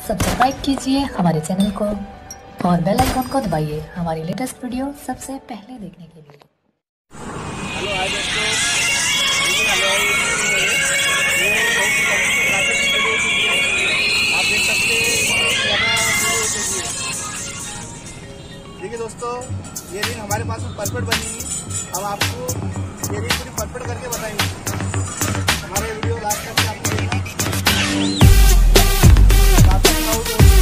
Subscribe कीजिए हमारे channel को और बेल आइकन को दबाइए हमारी लेटेस्ट वीडियो सबसे पहले देखने के लिए। हेलो हाय दोस्तों, ये हलवाई ये बहुत काफ़ी की वीडियो के लिए आप देख सकते हैं ज़्यादा वीडियो के लिए। देखिए दोस्तों, ये रिंग हमारे पास में परफेक्ट बनेगी। हम आपको ये रिंग पूरी परफेक्ट करके बताएंगे। हमारे वीडियो लास्ट तक आपको देखना काफ़ी आउट होती है।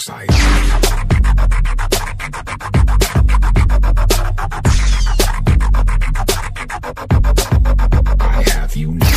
Side. I have you now.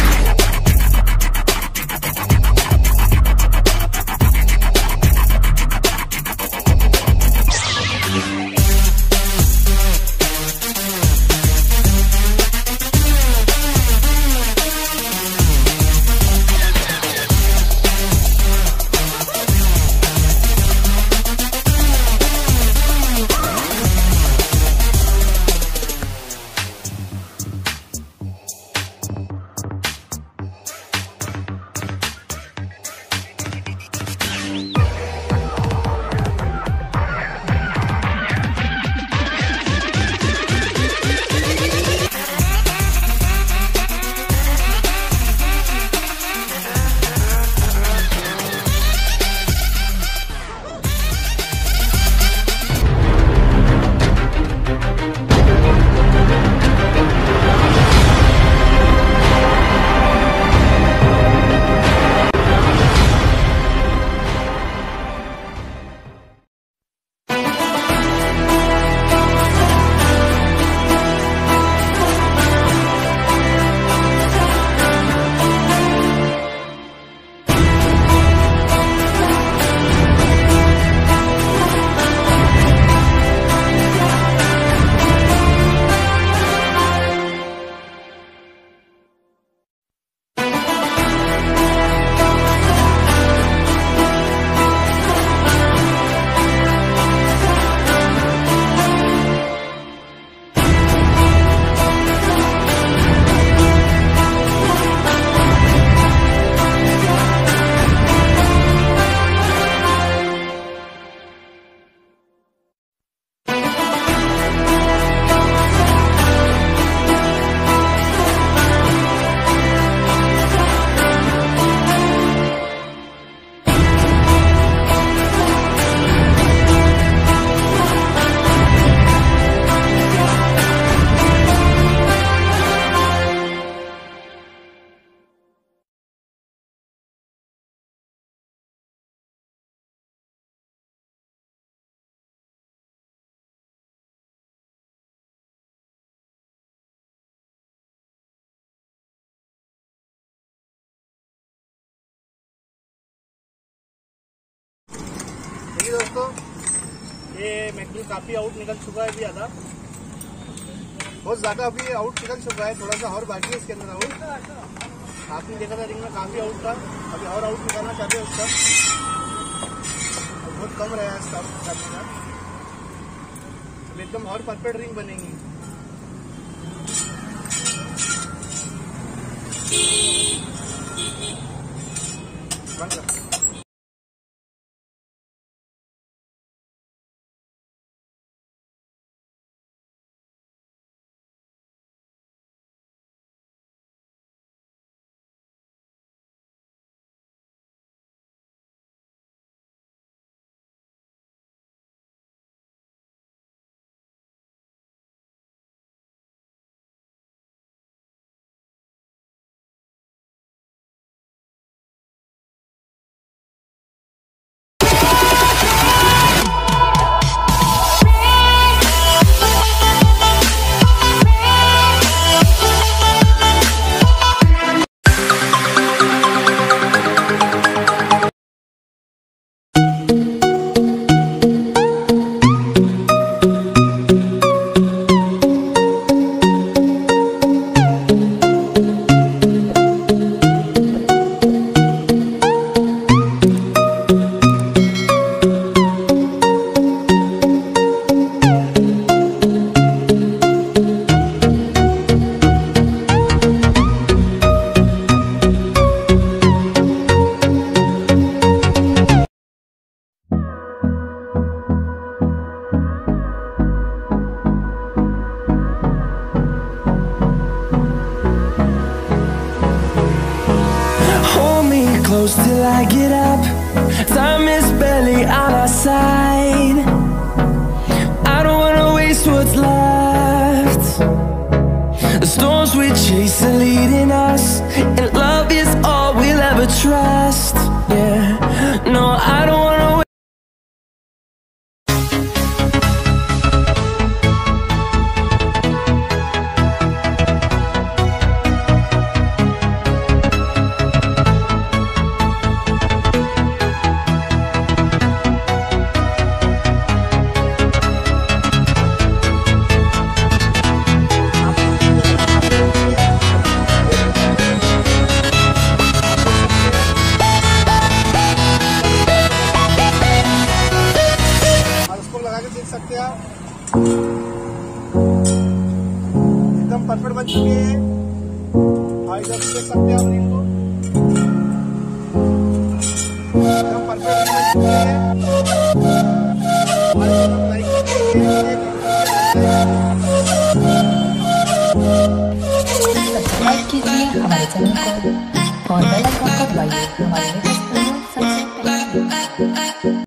देखिए दोस्तों, ये मैकबुक काफ़ी आउट निकल चुका है अभी ज़्यादा, बहुत ज़्यादा अभी आउट निकल चुका है। थोड़ा सा और बाकी है इसके अंदर आउट। आपने देखा था रिंग में काफ़ी आउट था, अभी और आउट निकालना चाहते हैं उसका। बहुत कम रहा है इसका आउट का। अब एकदम और परफेक्ट रिंग बनेगी। बंद कर। it up. Time is barely on our side. I don't wanna waste what's left. The storms we chase are leading us, and love is all we'll ever trust. Yeah, no, I don't wanna देख सकते हैं आप एकदम perfect बन चुकी है। और इधर देख सकते हैं आप इनको एकदम परफेक्ट बन चुकी है। सब्सक्राइब कीजिए हमारे चैनल को और बेल